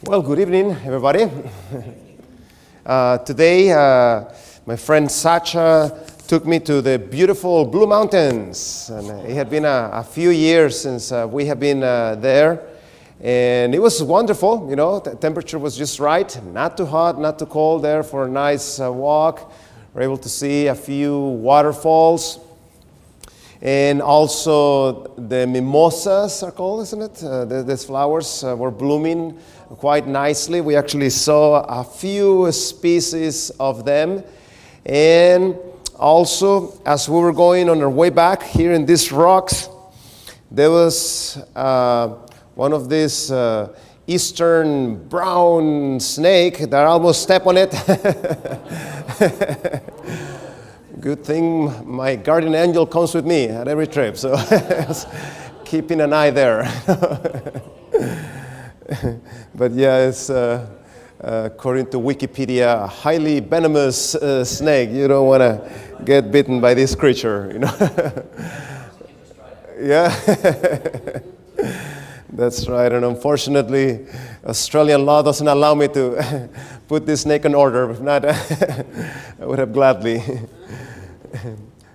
Well, good evening, everybody. Today, my friend Sacha took me to the beautiful Blue Mountains. And it had been a few years since we have been there. And it was wonderful, you know, the temperature was just right. Not too hot, not too cold there for a nice walk. We're able to see a few waterfalls. And also the mimosas are called, isn't it? These flowers were blooming quite nicely. We actually saw a few species of them. And also, as we were going on our way back here in these rocks, there was one of these eastern brown snake that I almost stepped on it. Good thing my guardian angel comes with me at every trip, so keeping an eye there. But yeah, it's according to Wikipedia, a highly venomous snake. You don't want to get bitten by this creature, you know. Yeah, that's right. And unfortunately, Australian law doesn't allow me to put this snake in order. If not, I would have gladly.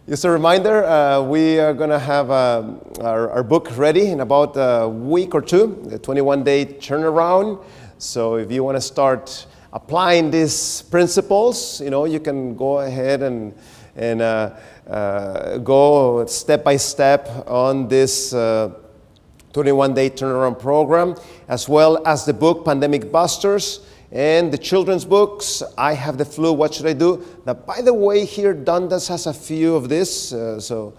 Just a reminder, we are going to have our book ready in about a week or two, the 21-day turnaround. So if you want to start applying these principles, you know, you can go ahead and go step by step on this 21-day turnaround program, as well as the book Pandemic Busters. And the children's books, I Have the Flu, What Should I Do? Now, by the way, here Dundas has a few of this, so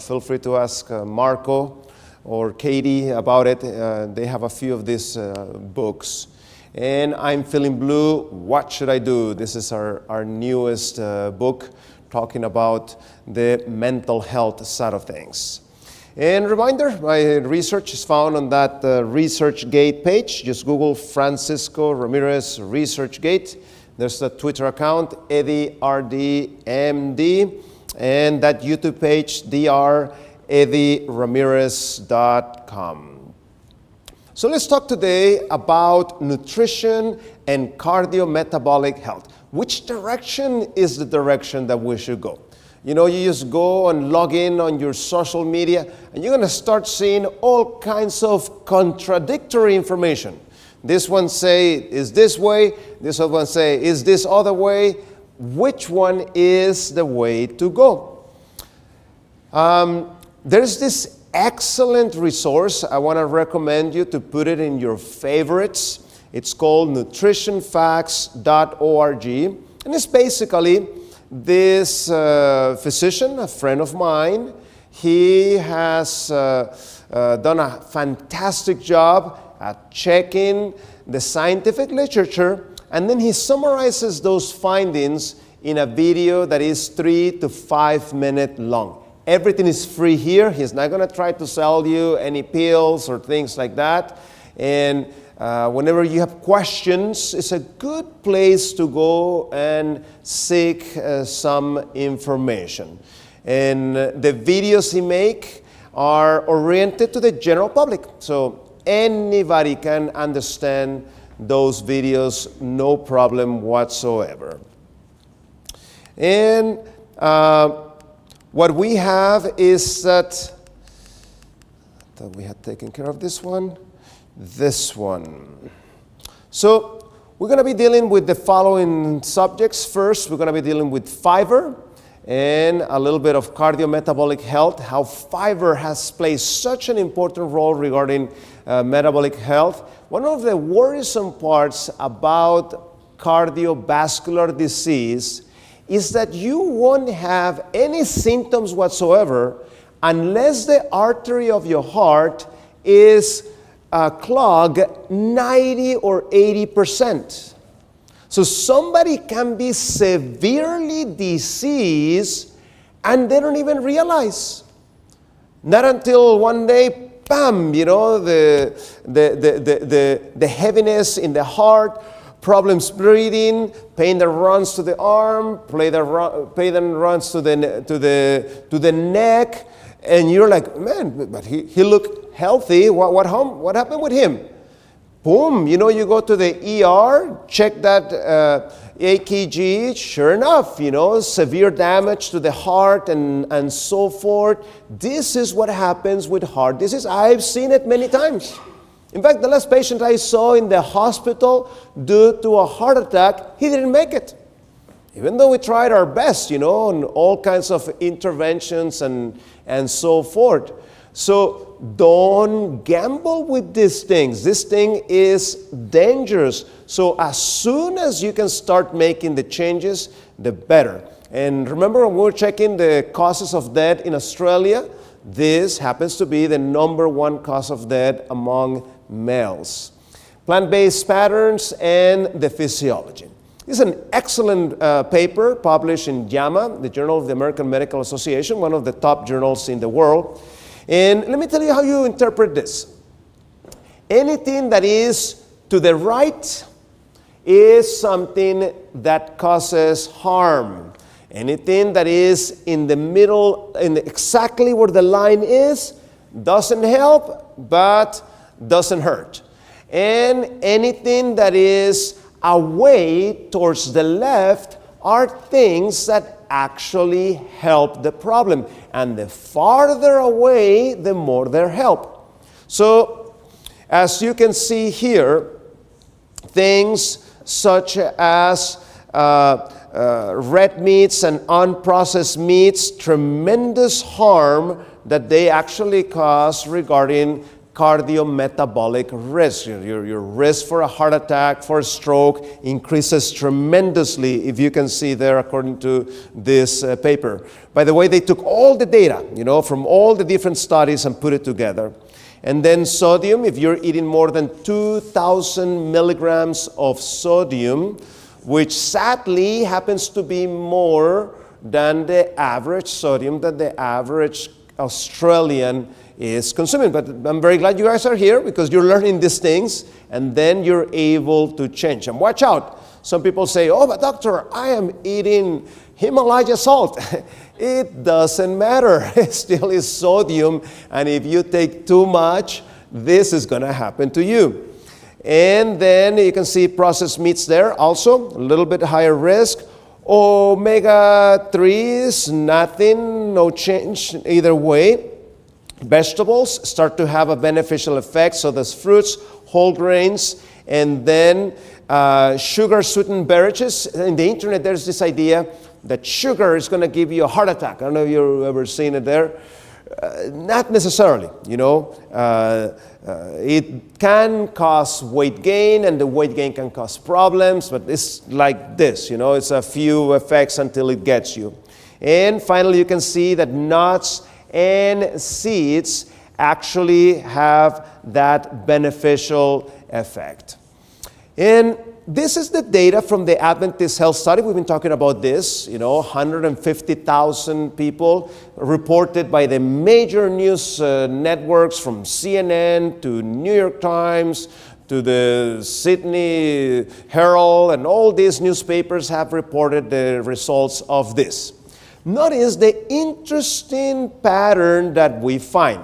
feel free to ask Marco or Katie about it. They have a few of these books. And I'm Feeling Blue, What Should I Do? This is our newest book talking about the mental health side of things. And reminder, my research is found on that ResearchGate page. Just Google Francisco Ramirez ResearchGate. There's the Twitter account, EddieRDMD, and that YouTube page, drEddieRamirez.com. So let's talk today about nutrition and cardiometabolic health. Which direction is the direction that we should go? You know, you just go and log in on your social media, and you're going to start seeing all kinds of contradictory information. This one say, is this way? This other one say, is this other way? Which one is the way to go? There's this excellent resource. I want to recommend you to put it in your favorites. It's called nutritionfacts.org, and it's basically this physician, a friend of mine, he has done a fantastic job at checking the scientific literature, and then he summarizes those findings in a video that is 3 to 5 minutes long. Everything is free here. He's not going to try to sell you any pills or things like that. And whenever you have questions, it's a good place to go and seek some information. And the videos he makes are oriented to the general public. So anybody can understand those videos, no problem whatsoever. And what we have is that we had taken care of this one. This one. So we're going to be dealing with the following subjects. First, we're going to be dealing with fiber and a little bit of cardiometabolic health, how fiber has played such an important role regarding metabolic health. One of the worrisome parts about cardiovascular disease is that you won't have any symptoms whatsoever unless the artery of your heart is clog 90 or 80%. So somebody can be severely diseased and they don't even realize. Not until one day, bam, you know, the heaviness in the heart, problems breathing, pain that runs to the arm, pain that runs to the neck, and you're like, man, but he looked healthy. What happened with him? boom, you go to the ER, check that EKG, sure enough, severe damage to the heart and so forth. This is what happens with heart disease. I've seen it many times. In fact, the last patient I saw in the hospital due to a heart attack, he didn't make it. Even though we tried our best, on all kinds of interventions and so forth. So don't gamble with these things. This thing is dangerous. So as soon as you can start making the changes, the better. And remember, when we were checking the causes of death in Australia, this happens to be the #1 cause of death among males. Plant-based patterns and the physiology. This is an excellent paper published in JAMA, the Journal of the American Medical Association, one of the top journals in the world. And let me tell you how you interpret this. Anything that is to the right is something that causes harm. Anything that is in the middle, exactly where the line is, doesn't help, but doesn't hurt. And anything that is away towards the left are things that actually help the problem. And the farther away, the more they help. So, as you can see here, things such as red meats and unprocessed meats, tremendous harm that they actually cause regarding cardiometabolic risk. Your risk for a heart attack, for a stroke, increases tremendously, if you can see there, according to this paper. By the way, they took all the data, from all the different studies and put it together. And then sodium, if you're eating more than 2,000 milligrams of sodium, which sadly happens to be more than the average sodium that the average Australian is consuming. But I'm very glad you guys are here, because you're learning these things and then you're able to change. And watch out. Some people say, oh, but doctor, I am eating Himalaya salt. It doesn't matter. It still is sodium. And if you take too much, this is going to happen to you. And then you can see processed meats there also, a little bit higher risk. Omega-3s, nothing, no change either way. Vegetables start to have a beneficial effect, so there's fruits, whole grains, and then sugar-sweetened beverages. In the internet, there's this idea that sugar is going to give you a heart attack. I don't know if you've ever seen it there. Not necessarily, it can cause weight gain, and the weight gain can cause problems, but it's like this, it's a few effects until it gets you. And finally, you can see that nuts and seeds actually have that beneficial effect. And this is the data from the Adventist Health Study. We've been talking about this, 150,000 people reported by the major news networks, from CNN to New York Times to the Sydney Herald, and all these newspapers have reported the results of this. Notice the interesting pattern that we find.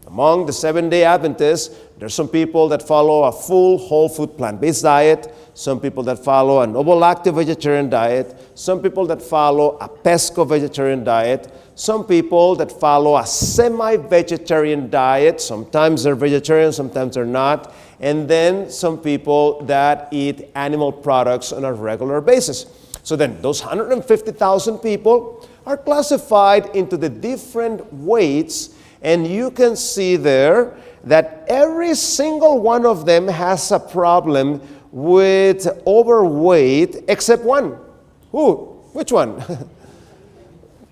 Among the Seventh-day Adventists, there's some people that follow a full whole food plant-based diet, some people that follow an ovo-lacto vegetarian diet, some people that follow a pesco vegetarian diet, some people that follow a semi-vegetarian diet. Sometimes they're vegetarian, sometimes they're not. And then some people that eat animal products on a regular basis. So then those 150,000 people are classified into the different weights, and you can see there that every single one of them has a problem with overweight, except one. Who? Which one?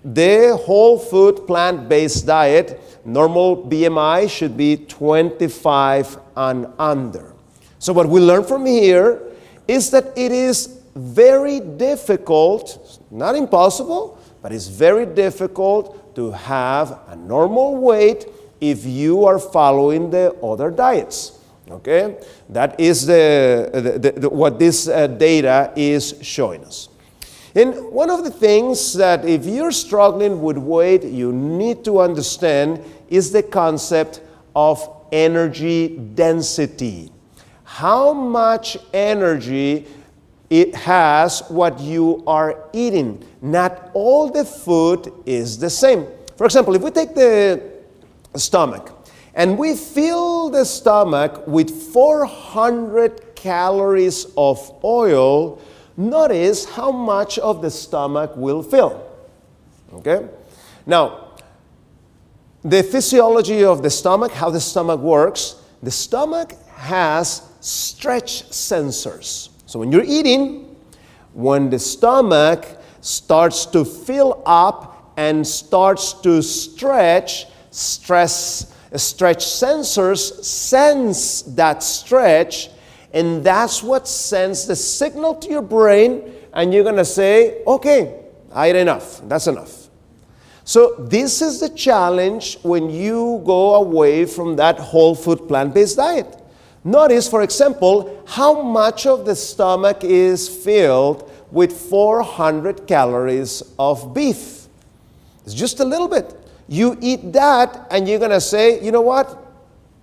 The whole food plant-based diet, normal BMI should be 25 and under. So what we learn from here is that it is very difficult, not impossible, but it's very difficult to have a normal weight if you are following the other diets. Okay, that is what this data is showing us. And one of the things that if you're struggling with weight, you need to understand is the concept of energy density. how much energy it has what you are eating. Not all the food is the same. For example, if we take the stomach and we fill the stomach with 400 calories of oil, notice how much of the stomach will fill. Okay? Now, the physiology of the stomach, how the stomach works, the stomach has stretch sensors. So when you're eating, when the stomach starts to fill up and starts to stretch sensors sense that stretch, and that's what sends the signal to your brain, and you're going to say, okay, I ate enough. That's enough. So this is the challenge when you go away from that whole food plant-based diet. Notice, for example, how much of the stomach is filled with 400 calories of beef. It's just a little bit. You eat that and you're going to say, you know what?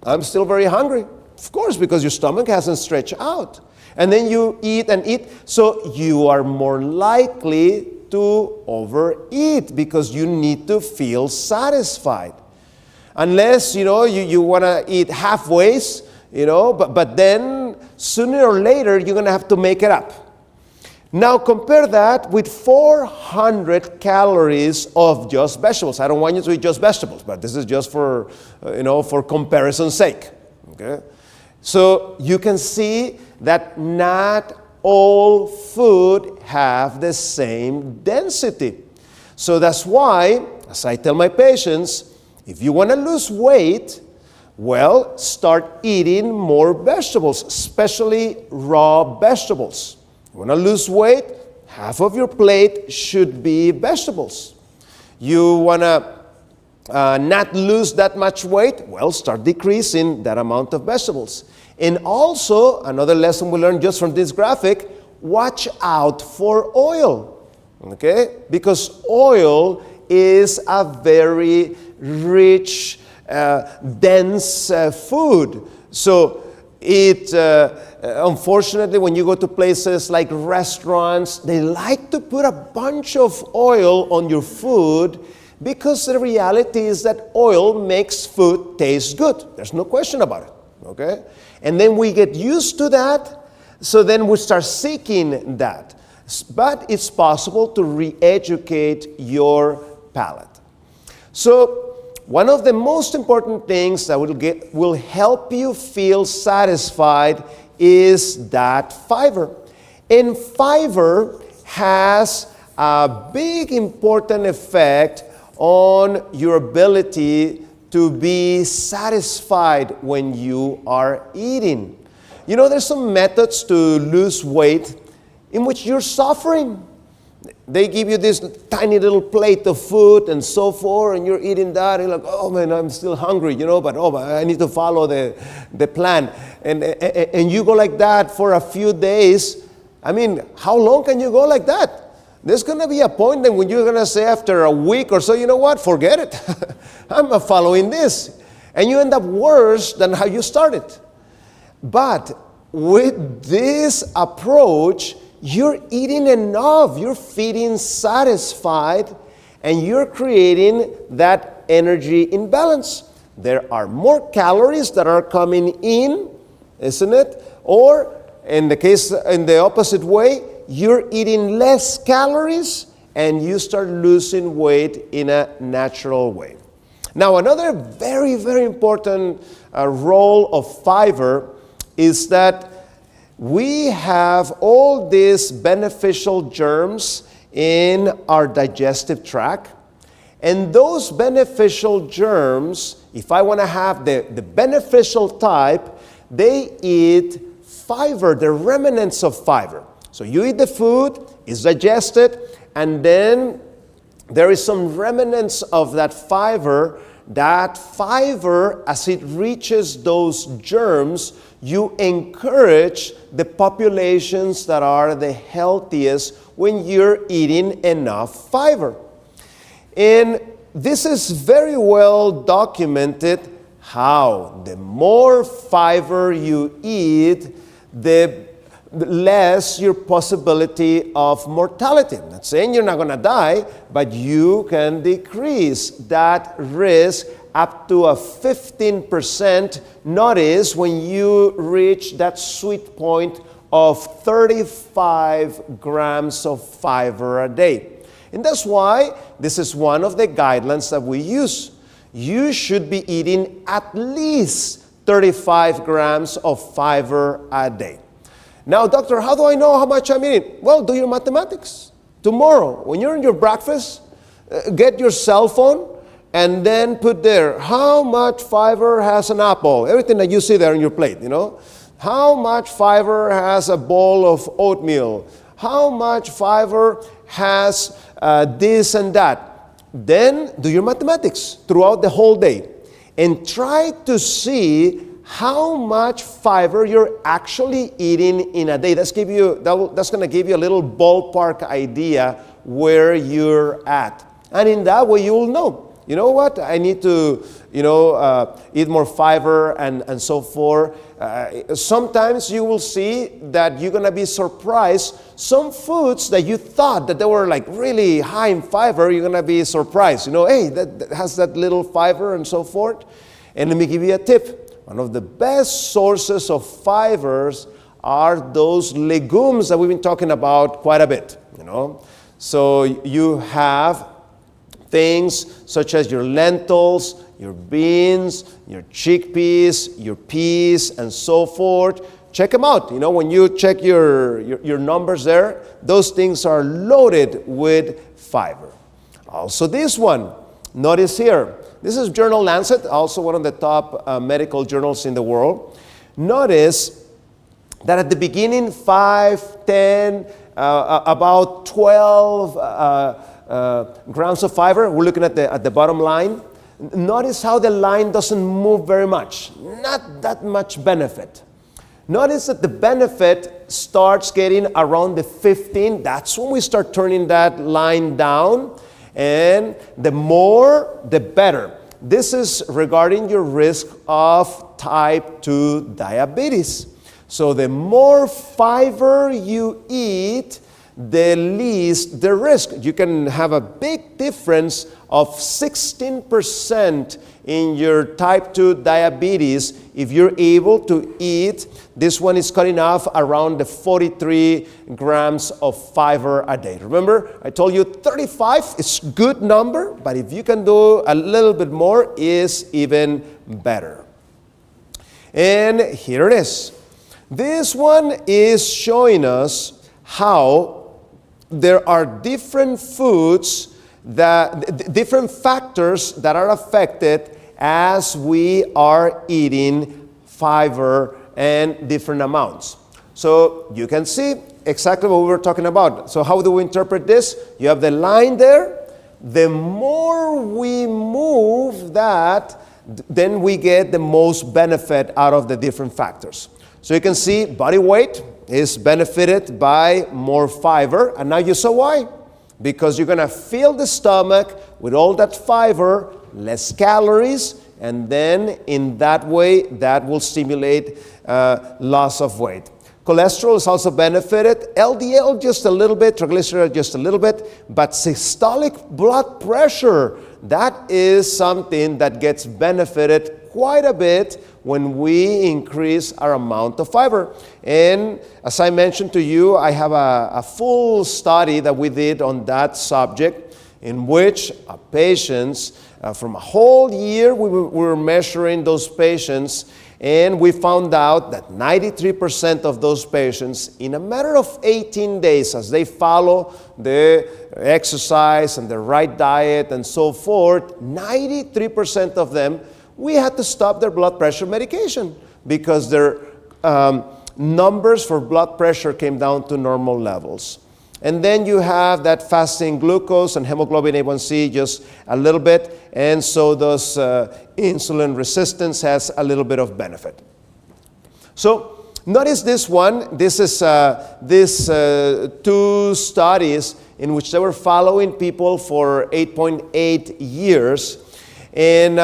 I'm still very hungry. Of course, because your stomach hasn't stretched out. And then you eat and eat. So you are more likely to overeat because you need to feel satisfied. Unless, you want to eat halfway, but then sooner or later you're going to have to make it up. Now compare that with 400 calories of just vegetables. I don't want you to eat just vegetables, but this is just for, for comparison's sake. Okay? So you can see that not all food have the same density. So that's why, as I tell my patients, if you want to lose weight, well, start eating more vegetables, especially raw vegetables. You want to lose weight, half of your plate should be vegetables. You want to not lose that much weight, well, start decreasing that amount of vegetables. And also, another lesson we learned just from this graphic, watch out for oil, okay? Because oil is a very rich, dense food. So it, unfortunately, when you go to places like restaurants, they like to put a bunch of oil on your food because the reality is that oil makes food taste good. There's no question about it, okay? And then we get used to that, so then we start seeking that. But it's possible to re-educate your palate. So one of the most important things that will help you feel satisfied is that fiber. And fiber has a big important effect on your ability to be satisfied when you are eating. There's some methods to lose weight in which you're suffering. They give you this tiny little plate of food and so forth, and you're eating that, and you're like, oh man, I'm still hungry, but I need to follow the plan. And you go like that for a few days. I mean, how long can you go like that? There's going to be a point then when you're going to say after a week or so, you know what, forget it. I'm not following this. And you end up worse than how you started. But with this approach, you're eating enough, you're feeling satisfied, and you're creating that energy imbalance. There are more calories that are coming in, isn't it? Or in the opposite way, you're eating less calories and you start losing weight in a natural way. Now, another very, very important role of fiber is that we have all these beneficial germs in our digestive tract. And those beneficial germs, if I want to have the beneficial type, they eat fiber, the remnants of fiber. So you eat the food, it's digested, and then there is some remnants of that fiber. That fiber, as it reaches those germs, you encourage the populations that are the healthiest when you're eating enough fiber. And this is very well documented How? The more fiber you eat, the less your possibility of mortality. I'm not saying you're not going to die, but you can decrease that risk up to a 15%. Notice when you reach that sweet point of 35 grams of fiber a day. And that's why this is one of the guidelines that we use. You should be eating at least 35 grams of fiber a day. Now, doctor, how do I know how much I'm eating? Well, do your mathematics. Tomorrow, when you're in your breakfast, get your cell phone and then put there, how much fiber has an apple? Everything that you see there on your plate, you know. How much fiber has a bowl of oatmeal? How much fiber has this and that? Then do your mathematics throughout the whole day and try to see how much fiber you're actually eating in a day. That's going to give you a little ballpark idea where you're at. And in that way, you will know, you know what, I need to, eat more fiber and so forth. Sometimes you will see that you're going to be surprised. Some foods that you thought that they were like really high in fiber, you're going to be surprised. Hey, that has that little fiber and so forth. And let me give you a tip. One of the best sources of fibers are those legumes that we've been talking about quite a bit, So you have things such as your lentils, your beans, your chickpeas, your peas, and so forth. Check them out. When you check your numbers there, those things are loaded with fiber. Also this one, notice here. This is Journal Lancet, also one of the top medical journals in the world. Notice that at the beginning, 5, 10, about 12 grams of fiber. We're looking at the bottom line. Notice how the line doesn't move very much. Not that much benefit. Notice that the benefit starts getting around the 15. That's when we start turning that line down. And the more, the better. This is regarding your risk of type 2 diabetes. So the more fiber you eat, the least the risk. You can have a big difference of 16% in your type 2 diabetes if you're able to eat. This one is cutting off around the 43 grams of fiber a day. Remember, I told you 35 is a good number, but if you can do a little bit more, is even better. And here it is. This one is showing us how there are different foods, different factors that are affected as we are eating fiber and different amounts. So you can see exactly what we were talking about. So how do we interpret this? You have the line there. The more we move that, then we get the most benefit out of the different factors. So you can see body weight is benefited by more fiber. And now you saw why. Because you're going to fill the stomach with all that fiber, less calories, and then in that way, that will stimulate loss of weight. Cholesterol is also benefited. LDL just a little bit, triglyceride just a little bit, but systolic blood pressure, that is something that gets benefited quite a bit when we increase our amount of fiber. And as I mentioned to you, I have a full study that we did on that subject in which patients from a whole year, we were measuring those patients, and we found out that 93% of those patients, in a matter of 18 days, as they follow the exercise and the right diet and so forth, 93% of them, we had to stop their blood pressure medication because their numbers for blood pressure came down to normal levels. And then you have that fasting glucose and hemoglobin A1C just a little bit, and so those insulin resistance has a little bit of benefit. So notice this one. This is two studies in which they were following people for 8.8 years. And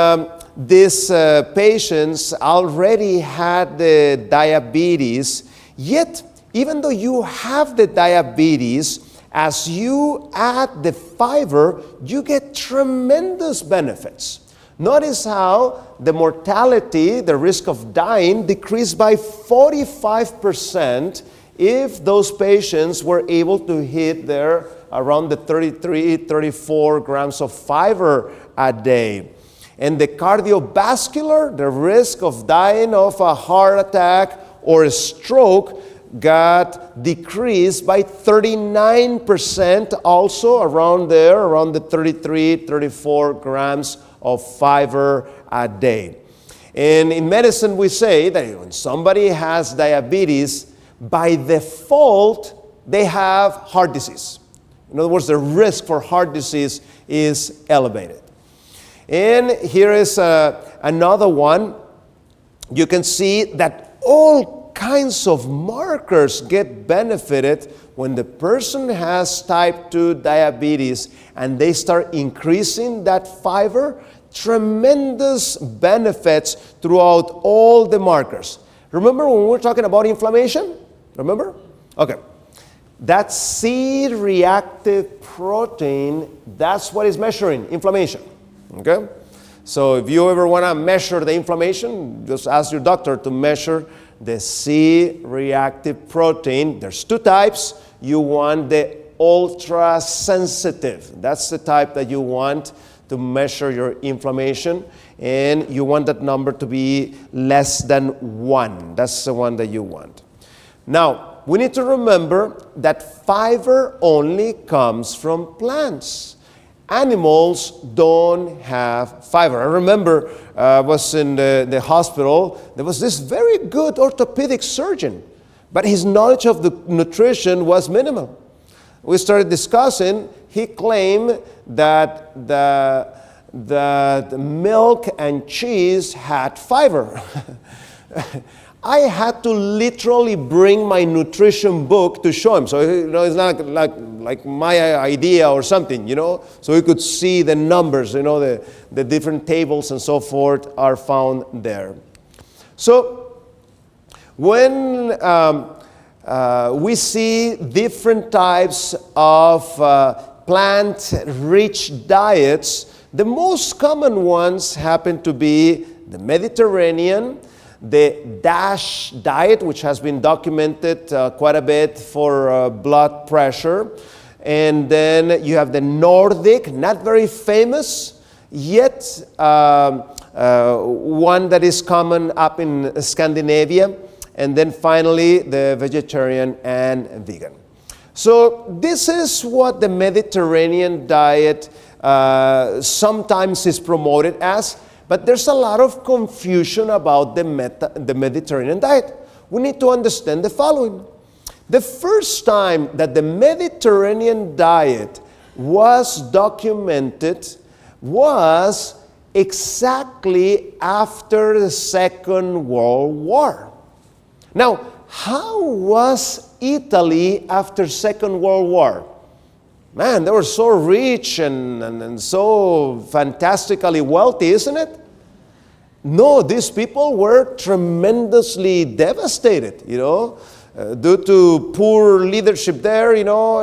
these patients already had the diabetes, yet even though you have the diabetes, as you add the fiber, you get tremendous benefits. Notice how the mortality, the risk of dying, decreased by 45% if those patients were able to hit their around the 33, 34 grams of fiber a day. And the cardiovascular, the risk of dying of a heart attack or a stroke, got decreased by 39%, also around there, around the 33, 34 grams of fiber a day. And in medicine, we say that when somebody has diabetes, by default, they have heart disease. In other words, the risk for heart disease is elevated. And here is another one. You can see that all kinds of markers get benefited when the person has type 2 diabetes and they start increasing that fiber. Tremendous benefits throughout all the markers. Remember when we were talking about inflammation? Remember? Okay. That C-reactive protein, that's what is measuring inflammation. Okay? So if you ever want to measure the inflammation, just ask your doctor to measure the C-reactive protein. There's two types. You want the ultra-sensitive. That's the type that you want to measure your inflammation, and you want that number to be less than 1. That's the one that you want. Now, we need to remember that fiber only comes from plants. Animals don't have fiber. I remember I was in the hospital. There was this very good orthopedic surgeon, but his knowledge of the nutrition was minimal. We started discussing. He claimed that the milk and cheese had fiber. I had to literally bring my nutrition book to show him. So, it's not like my idea or something, So he could see the numbers, the different tables and so forth are found there. So, when we see different types of plant-rich diets, the most common ones happen to be the Mediterranean, the DASH diet, which has been documented quite a bit for blood pressure. And then you have the Nordic, not very famous, yet one that is common up in Scandinavia. And then finally, the vegetarian and vegan. So this is what the Mediterranean diet sometimes is promoted as. But there's a lot of confusion about the Mediterranean diet. We need to understand the following. The first time that the Mediterranean diet was documented was exactly after the Second World War. Now, how was Italy after Second World War? Man, they were so rich and so fantastically wealthy, isn't it? No, these people were tremendously devastated, due to poor leadership there,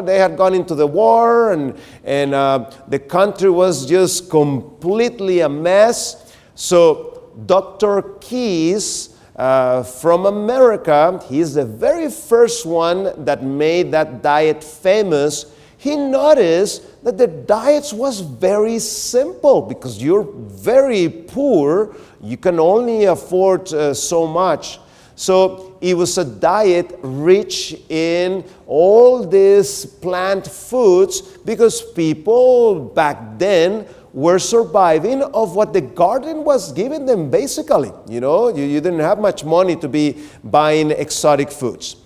they had gone into the war and the country was just completely a mess. So Dr. Keyes from America, he's the very first one that made that diet famous. He noticed that the diet was very simple because you're very poor. You can only afford so much. So it was a diet rich in all these plant foods because people back then were surviving of what the garden was giving them basically. You didn't have much money to be buying exotic foods.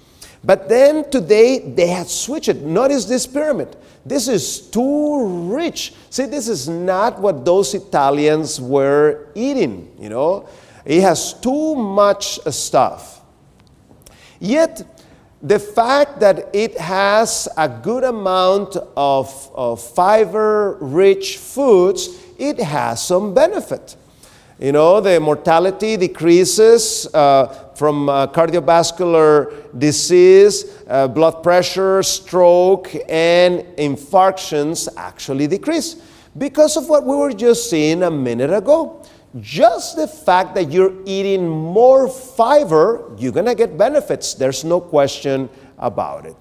But then today they had switched it. Notice this pyramid. This is too rich. See, this is not what those Italians were eating, It has too much stuff. Yet, the fact that it has a good amount of fiber-rich foods, it has some benefit. You know, the mortality decreases from cardiovascular disease, blood pressure, stroke, and infarctions actually decrease because of what we were just seeing a minute ago. Just the fact that you're eating more fiber, you're going to get benefits. There's no question about it.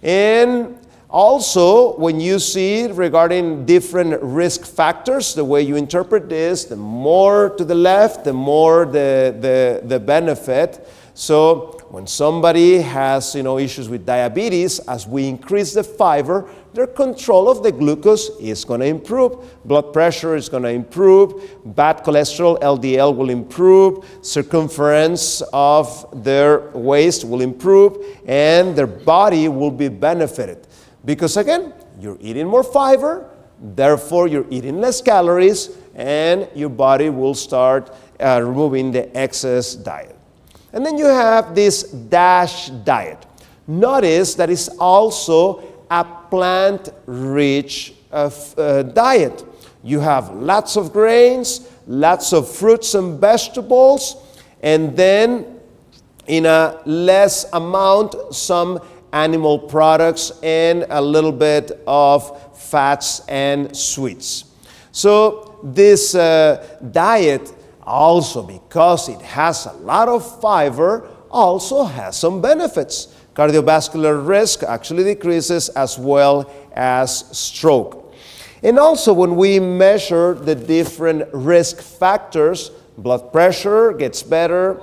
And also, when you see regarding different risk factors, the way you interpret this, the more to the left, the more the benefit. So when somebody has issues with diabetes, as we increase the fiber, their control of the glucose is going to improve. Blood pressure is going to improve. Bad cholesterol, LDL, will improve. Circumference of their waist will improve. And their body will be benefited. Because again, you're eating more fiber, therefore you're eating less calories, and your body will start removing the excess diet. And then you have this DASH diet. Notice that it's also a plant-rich diet. You have lots of grains, lots of fruits and vegetables, and then in a less amount, some animal products and a little bit of fats and sweets. So this diet also, because it has a lot of fiber, also has some benefits. Cardiovascular risk actually decreases as well as stroke. And also when we measure the different risk factors, blood pressure gets better.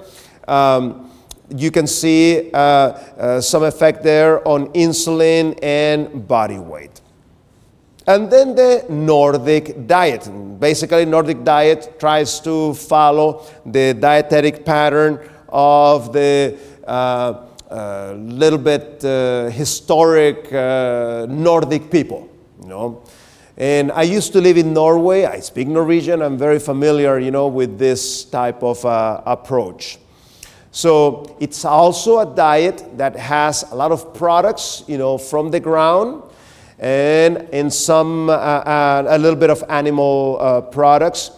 You can see some effect there on insulin and body weight. And then the Nordic diet. Basically, Nordic diet tries to follow the dietetic pattern of the little bit historic Nordic people, And I used to live in Norway. I speak Norwegian. I'm very familiar, with this type of approach. So it's also a diet that has a lot of products, from the ground, and some a little bit of animal products.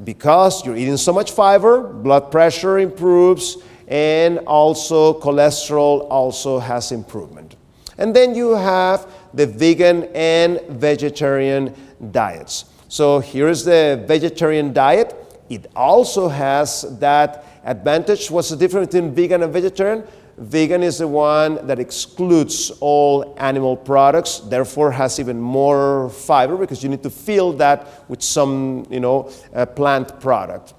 Because you're eating so much fiber, blood pressure improves, and also cholesterol also has improvement. And then you have the vegan and vegetarian diets. So here is the vegetarian diet. It also has that advantage. What's the difference between vegan and vegetarian? Vegan is the one that excludes all animal products, therefore has even more fiber because you need to fill that with some, plant product.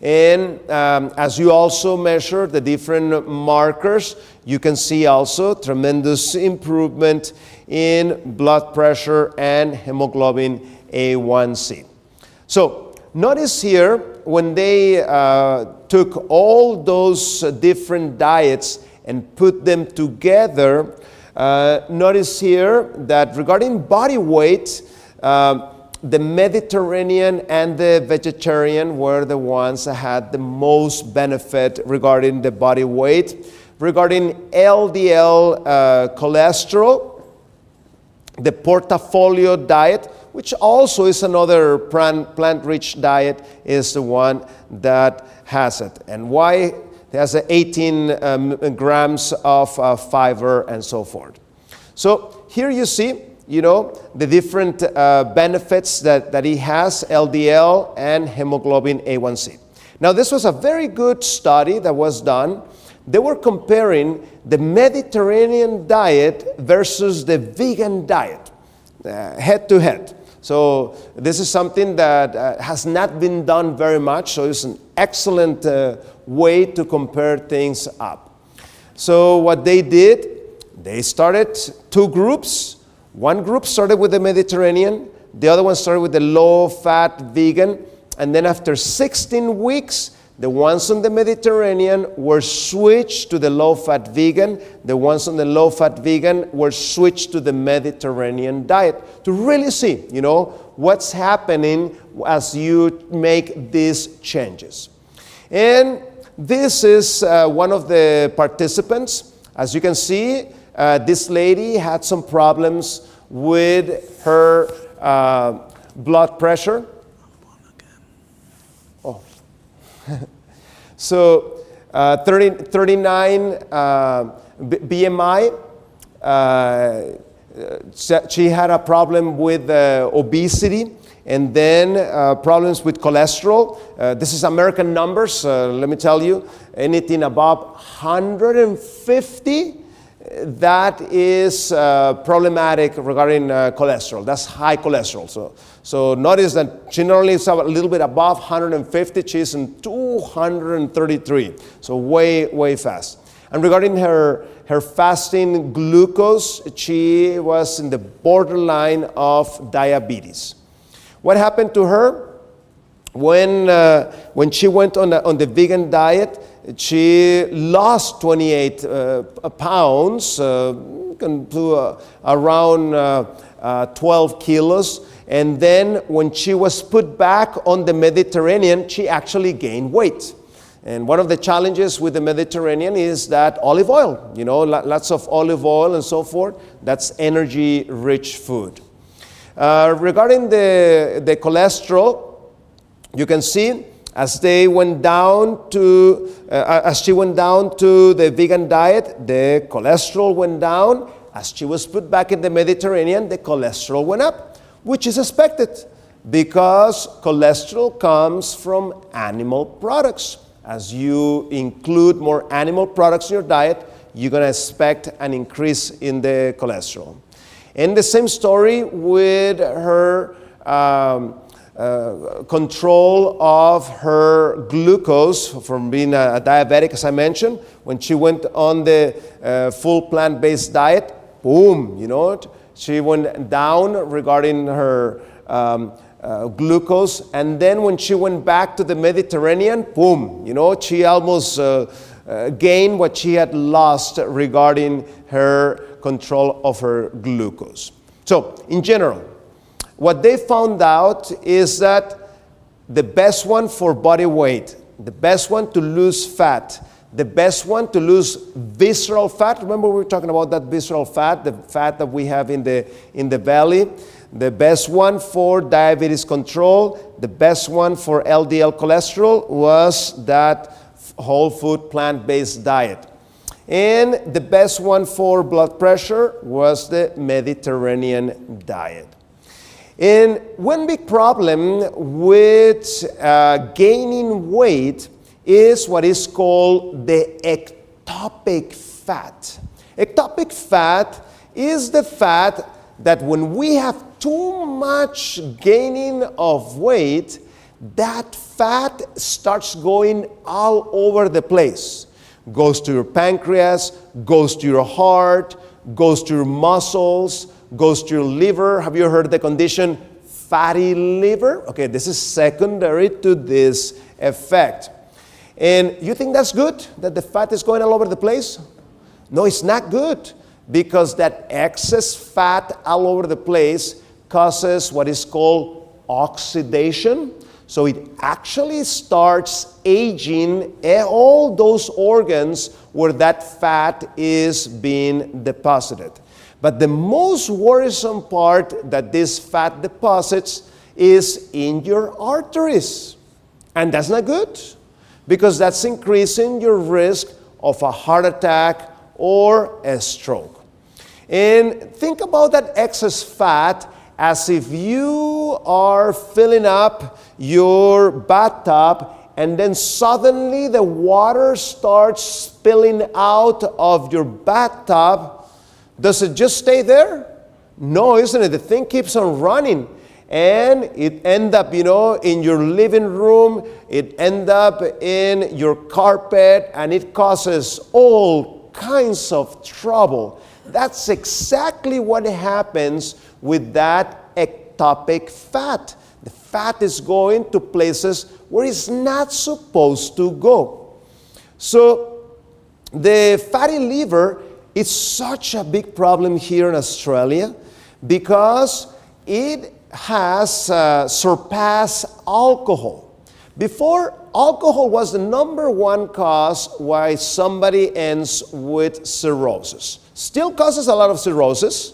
And as you also measure the different markers, you can see also tremendous improvement in blood pressure and hemoglobin A1C. So notice here, when they took all those different diets and put them together, notice here that regarding body weight, the Mediterranean and the vegetarian were the ones that had the most benefit regarding the body weight. Regarding LDL cholesterol, the portfolio diet, which also is another plant-rich diet, is the one that has it. And why? It has 18 grams of fiber and so forth. So here you see, the different benefits that he has, LDL and hemoglobin A1C. Now, this was a very good study that was done. They were comparing the Mediterranean diet versus the vegan diet, head to head. So this is something that has not been done very much, so it's an excellent way to compare things up. So what they did, they started two groups. One group started with the Mediterranean, the other one started with the low-fat vegan, and then after 16 weeks, the ones on the Mediterranean were switched to the low-fat vegan. The ones on the low-fat vegan were switched to the Mediterranean diet to really see, what's happening as you make these changes. And this is one of the participants. As you can see, this lady had some problems with her blood pressure. So 39 BMI. She had a problem with obesity, and then problems with cholesterol. This is American numbers, let me tell you. Anything above 150, that is problematic regarding cholesterol. That's high cholesterol. So notice that generally it's a little bit above 150. She's in 233. So way fast. And regarding her fasting glucose, she was in the borderline of diabetes. What happened to her? When she went on the vegan diet, she lost 28 pounds, to around 12 kilos. And then when she was put back on the Mediterranean, she actually gained weight. And one of the challenges with the Mediterranean is that olive oil, lots of olive oil and so forth, that's energy-rich food. Regarding the cholesterol, you can see as she went down to the vegan diet, the cholesterol went down. As she was put back in the Mediterranean, the cholesterol went up, which is expected because cholesterol comes from animal products. As you include more animal products in your diet, you're going to expect an increase in the cholesterol. And the same story with her control of her glucose from being a diabetic, as I mentioned. When she went on the full plant-based diet, boom, she went down regarding her glucose. And then when she went back to the Mediterranean, boom, she almost gained what she had lost regarding her control of her glucose. So in general, what they found out is that the best one for body weight, the best one to lose fat, the best one to lose visceral fat. Remember we were talking about that visceral fat, the fat that we have in the belly. The best one for diabetes control, the best one for LDL cholesterol was that whole food plant-based diet. And the best one for blood pressure was the Mediterranean diet. And one big problem with gaining weight is what is called the ectopic fat. Ectopic fat is the fat that when we have too much gaining of weight, that fat starts going all over the place. Goes to your pancreas, goes to your heart, goes to your muscles, goes to your liver. Have you heard the condition fatty liver? Okay, this is secondary to this effect. And you think that's good, that the fat is going all over the place? No, it's not good, because that excess fat all over the place causes what is called oxidation. So it actually starts aging all those organs where that fat is being deposited. But the most worrisome part that this fat deposits is in your arteries. And that's not good, because that's increasing your risk of a heart attack or a stroke. And think about that excess fat as if you are filling up your bathtub and then suddenly the water starts spilling out of your bathtub. Does it just stay there? No, isn't it? The thing keeps on running. And it ends up, in your living room, it ends up in your carpet, and it causes all kinds of trouble. That's exactly what happens with that ectopic fat. The fat is going to places where it's not supposed to go. So the fatty liver is such a big problem here in Australia because it has surpassed alcohol. Before, alcohol was the number one cause why somebody ends with cirrhosis. Still causes a lot of cirrhosis,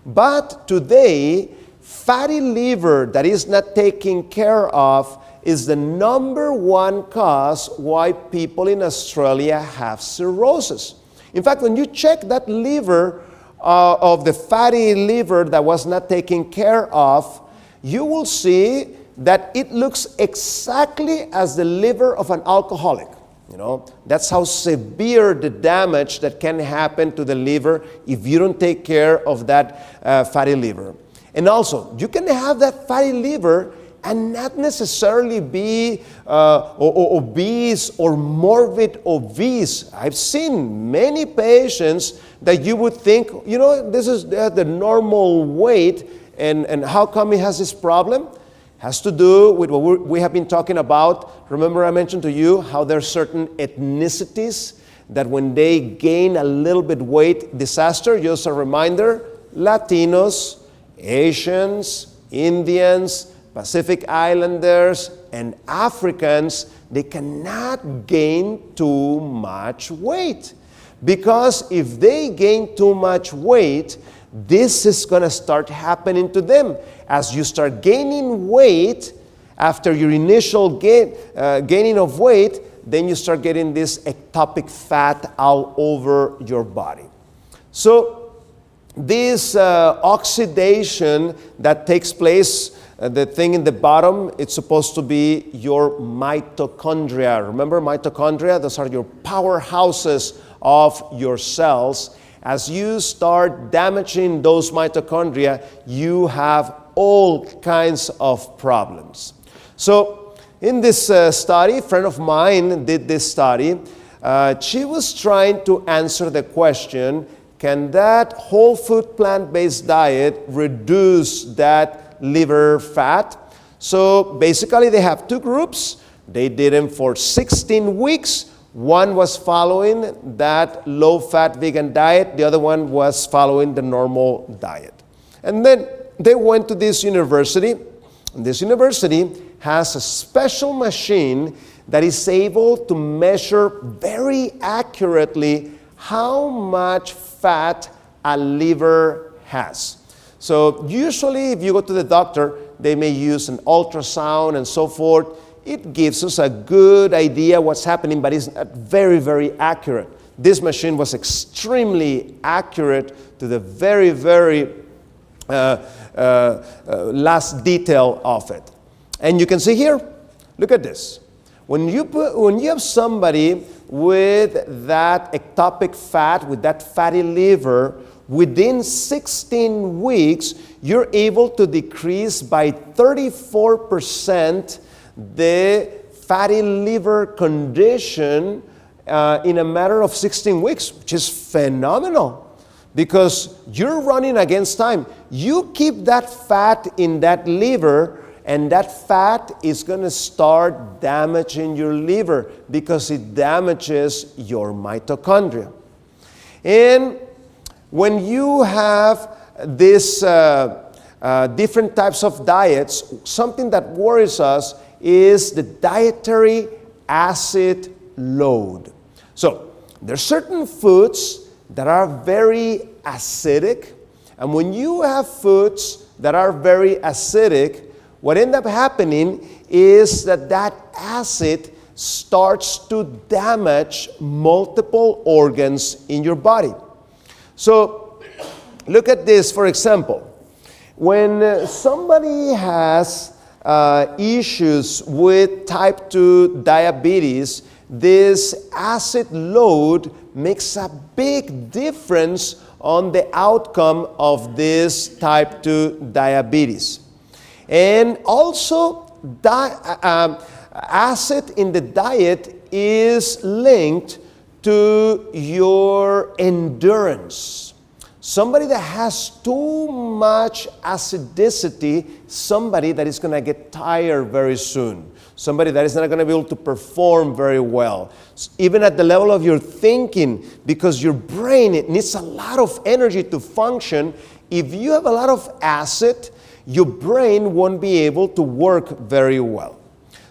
but today, fatty liver that is not taken care of is the number one cause why people in Australia have cirrhosis. In fact, when you check that liver of the fatty liver that was not taken care of, you will see that it looks exactly as the liver of an alcoholic. You know, that's how severe the damage that can happen to the liver if you don't take care of that fatty liver. And also, you can have that fatty liver and not necessarily be obese or morbid obese. I've seen many patients that you would think, you know, this is the normal weight, and how come he has this problem? Has to do with what we have been talking about. Remember I mentioned to you how there are certain ethnicities that when they gain a little bit weight, disaster. Just a reminder, Latinos, Asians, Indians, Pacific Islanders, and Africans, they cannot gain too much weight. Because if they gain too much weight, this is going to start happening to them. As you start gaining weight, after your initial gaining of weight, then you start getting this ectopic fat all over your body. So this oxidation that takes place, the thing in the bottom, it's supposed to be your mitochondria. Remember mitochondria? Those are your powerhouses of your cells. As you start damaging those mitochondria, you have all kinds of problems. So in this study, a friend of mine did this study. She was trying to answer the question, can that whole food plant-based diet reduce that liver fat? So basically they have two groups. They did them for 16 weeks. One was following that low-fat vegan diet. The other one was following the normal diet. And then they went to this university. And this university has a special machine that is able to measure very accurately how much fat a liver has. So usually if you go to the doctor, they may use an ultrasound and so forth. It gives us a good idea what's happening, but it's not very, very accurate. This machine was extremely accurate to the very, very last detail of it. And you can see here, look at this. When you have somebody with that ectopic fat, with that fatty liver, within 16 weeks, you're able to decrease by 34% the fatty liver condition in a matter of 16 weeks, which is phenomenal because you're running against time. You keep that fat in that liver, and that fat is going to start damaging your liver because it damages your mitochondria. And when you have this different types of diets, something that worries us is the dietary acid load. So there's certain foods that are very acidic, and when you have foods that are very acidic, what ends up happening is that acid starts to damage multiple organs in your body. So look at this, for example. When somebody has issues with type 2 diabetes, this acid load makes a big difference on the outcome of this type 2 diabetes. And also, acid in the diet is linked to your endurance. Somebody that has too much acidicity, somebody that is going to get tired very soon. Somebody that is not going to be able to perform very well. Even at the level of your thinking, because your brain, it needs a lot of energy to function. If you have a lot of acid, your brain won't be able to work very well.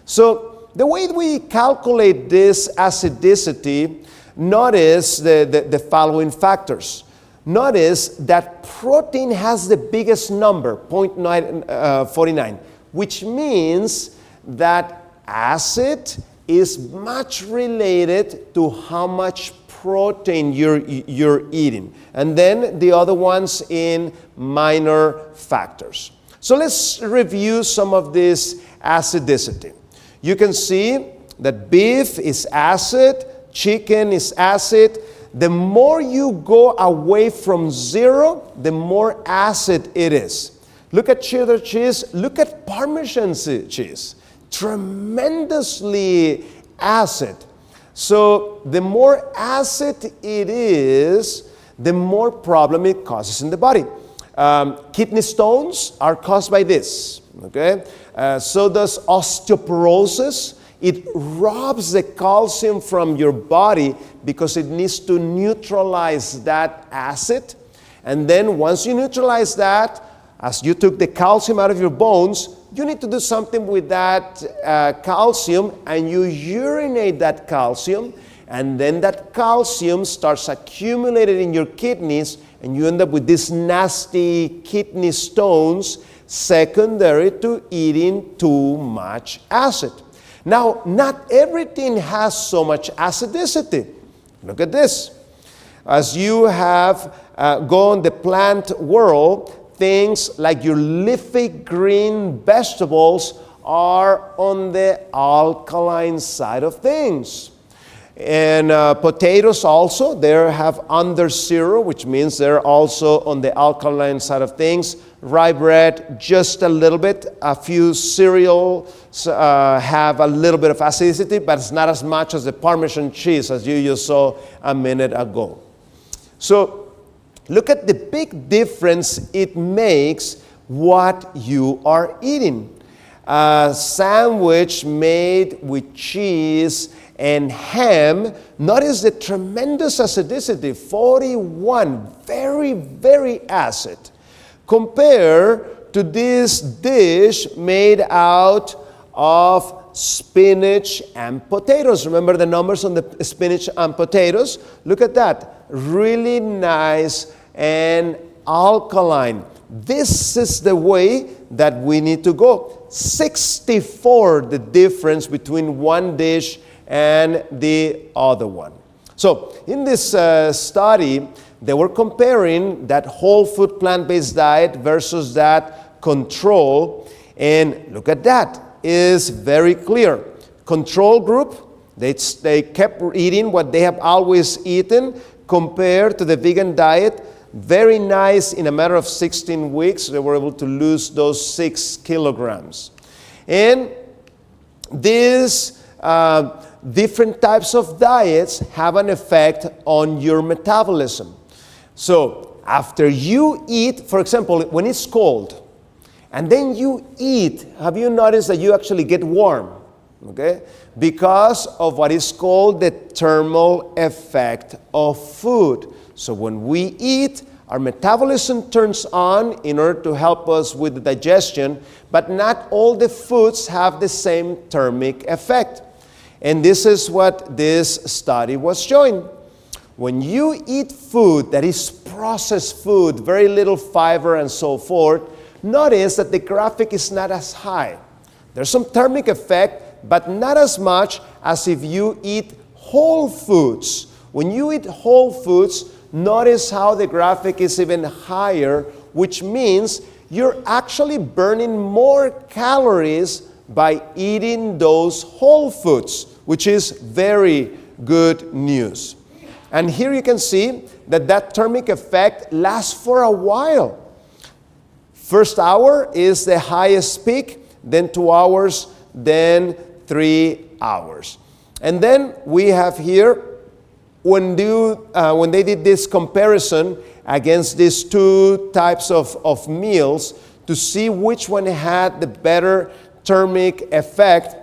So the way we calculate this acidicity, notice the following factors. Notice that protein has the biggest number, 0.49, which means that acid is much related to how much protein you're eating. And then the other ones in minor factors. So let's review some of this acidicity. You can see that beef is acid, chicken is acid. The more you go away from zero, the more acid it is. Look at cheddar cheese, look at Parmesan cheese. Tremendously acid. So the more acid it is, the more problem it causes in the body. Kidney stones are caused by this. Okay, so does osteoporosis. It robs the calcium from your body because it needs to neutralize that acid. And then once you neutralize that, as you took the calcium out of your bones, you need to do something with that calcium, and you urinate that calcium, and then that calcium starts accumulating in your kidneys, and you end up with these nasty kidney stones secondary to eating too much acid. Now, not everything has so much acidicity. Look at this. As you have gone the plant world, things like your leafy green vegetables are on the alkaline side of things. And potatoes also, they have under zero, which means they're also on the alkaline side of things. Rye bread, just a little bit. A few cereals have a little bit of acidity, but it's not as much as the Parmesan cheese as you just saw a minute ago. So look at the big difference it makes what you are eating. A sandwich made with cheese and ham, notice the tremendous acidity, 41, very, very acid. Compare to this dish made out of spinach and potatoes. Remember the numbers on the spinach and potatoes? Look at that, really nice and alkaline. This is the way that we need to go. 64 the difference between one dish and the other one. So in this study, they were comparing that whole food plant-based diet versus that control. And look at that, is very clear. Control group, they kept eating what they have always eaten compared to the vegan diet. Very nice, in a matter of 16 weeks, they were able to lose those 6 kilograms. And these different types of diets have an effect on your metabolism. So after you eat, for example, when it's cold, and then you eat, have you noticed that you actually get warm? Okay? Because of what is called the thermal effect of food. So when we eat, our metabolism turns on in order to help us with the digestion, but not all the foods have the same thermic effect. And this is what this study was showing. When you eat food that is processed food, very little fiber and so forth, notice that the graphic is not as high. There's some thermic effect, but not as much as if you eat whole foods. When you eat whole foods, notice how the graphic is even higher, which means you're actually burning more calories by eating those whole foods, which is very good news. And here you can see that that thermic effect lasts for a while. First hour is the highest peak, then 2 hours, then 3 hours. And then we have here, when they did this comparison against these two types of meals to see which one had the better thermic effect,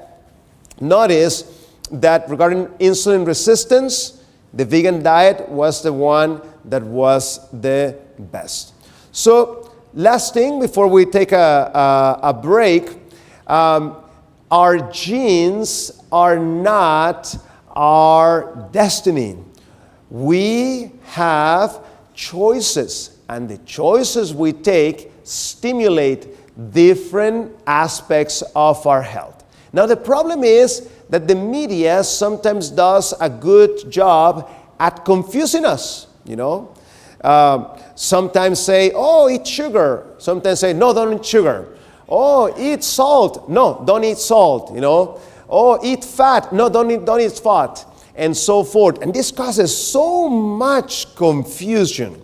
notice that regarding insulin resistance, the vegan diet was the one that was the best. So last thing before we take a break, our genes are not our destiny. We have choices, and the choices we take stimulate different aspects of our health. Now the problem is that the media sometimes does a good job at confusing us, you know. Sometimes say, oh, eat sugar. Sometimes say, no, don't eat sugar. Oh, eat salt. No, don't eat salt, you know. Oh, eat fat. No, don't eat fat. And so forth. And this causes so much confusion.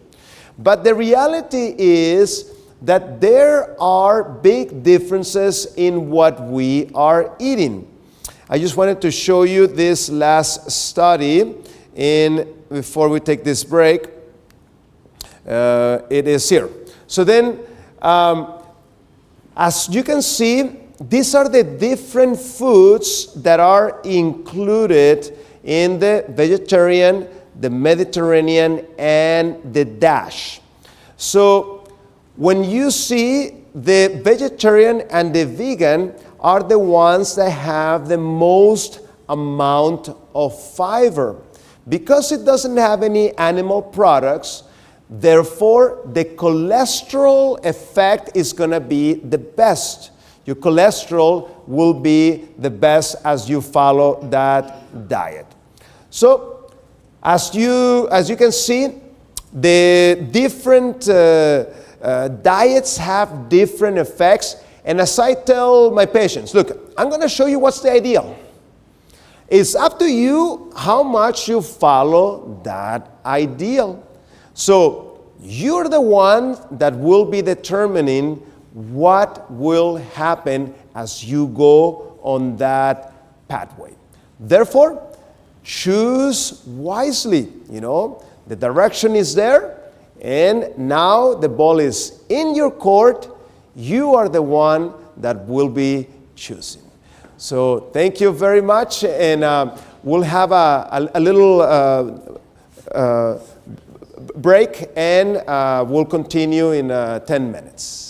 But the reality is that there are big differences in what we are eating. I just wanted to show you this last study before we take this break. It is here. So then, as you can see, these are the different foods that are included in the vegetarian, the Mediterranean, and the DASH. So when you see the vegetarian and the vegan are the ones that have the most amount of fiber. Because it doesn't have any animal products, therefore the cholesterol effect is going to be the best. Your cholesterol will be the best as you follow that diet. So as you can see, the different diets have different effects. And as I tell my patients, look, I'm going to show you what's the ideal. It's up to you how much you follow that ideal. So you're the one that will be determining what will happen as you go on that pathway. Therefore, choose wisely. You know, the direction is there, and now the ball is in your court. You are the one that will be choosing. So thank you very much, and we'll have a little break, and we'll continue in 10 minutes.